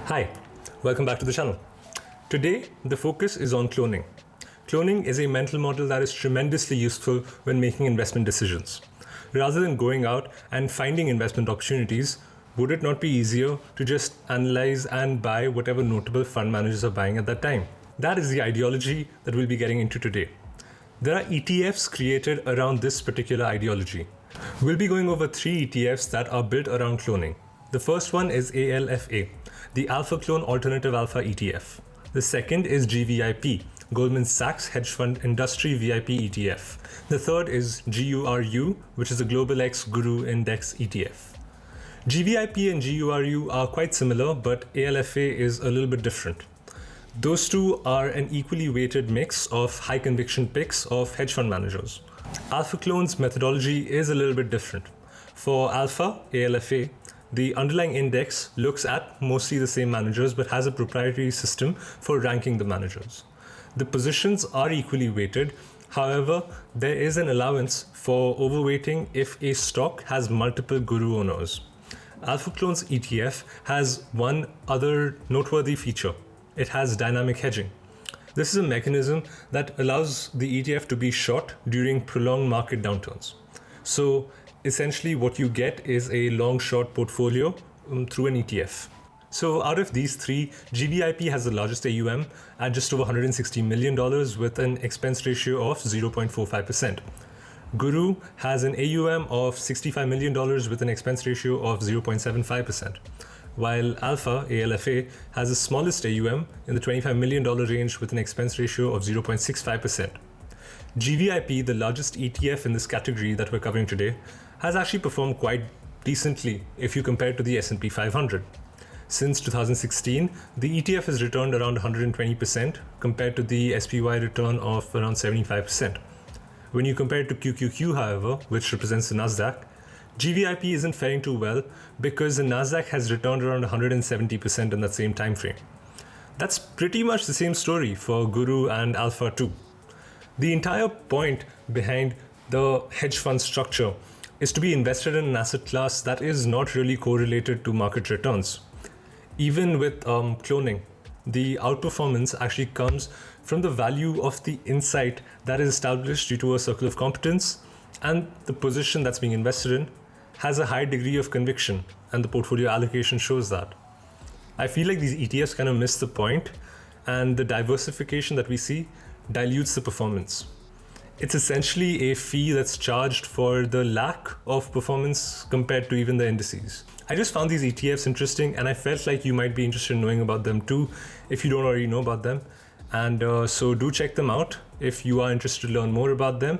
Hi, welcome back to the channel. Today, the focus is on cloning. Cloning is a mental model that is tremendously useful when making investment decisions. Rather than going out and finding investment opportunities, would it not be easier to just analyze and buy whatever notable fund managers are buying at that time? That is the ideology that we'll be getting into today. There are ETFs created around this particular ideology. We'll be going over 3 ETFs that are built around cloning. The first one is ALFA, the Alpha Clone Alternative Alpha ETF. The second is GVIP, Goldman Sachs Hedge Fund Industry VIP ETF. The third is GURU, which is the Global X Guru Index ETF. GVIP and GURU are quite similar, but ALFA is a little bit different. Those two are an equally weighted mix of high conviction picks of hedge fund managers. Alpha Clone's methodology is a little bit different. For Alpha, ALFA, the underlying index looks at mostly the same managers but has a proprietary system for ranking the managers. The positions are equally weighted. However, there is an allowance for overweighting if a stock has multiple guru owners. Alpha Clone's ETF has one other noteworthy feature. It has dynamic hedging. This is a mechanism that allows the ETF to be short during prolonged market downturns. So essentially what you get is a long-short portfolio through an ETF. So out of these 3, GVIP has the largest AUM at just over $160 million with an expense ratio of 0.45%. Guru has an AUM of $65 million with an expense ratio of 0.75%. While Alpha, ALFA, has the smallest AUM in the $25 million range with an expense ratio of 0.65%. GVIP, the largest ETF in this category that we're covering today, has actually performed quite decently if you compare it to the S&P 500. Since 2016, the ETF has returned around 120% compared to the SPY return of around 75%. When you compare it to QQQ, however, which represents the Nasdaq, GVIP isn't faring too well because the Nasdaq has returned around 170% in that same time frame. That's pretty much the same story for Guru and Alpha too. The entire point behind the hedge fund structure is to be invested in an asset class that is not really correlated to market returns. Even with cloning, the outperformance actually comes from the value of the insight that is established due to a circle of competence, and the position that's being invested in has a high degree of conviction, and the portfolio allocation shows that. I feel like these ETFs kind of miss the point, and the diversification that we see dilutes the performance. It's essentially a fee that's charged for the lack of performance compared to even the indices. I just found these ETFs interesting, and I felt like you might be interested in knowing about them too if you don't already know about them. And so do check them out if you are interested to learn more about them.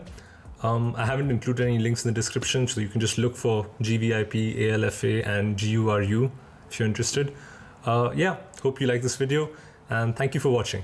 I haven't included any links in the description, so you can just look for GVIP, ALFA, and GURU if you're interested. Hope you like this video, and thank you for watching.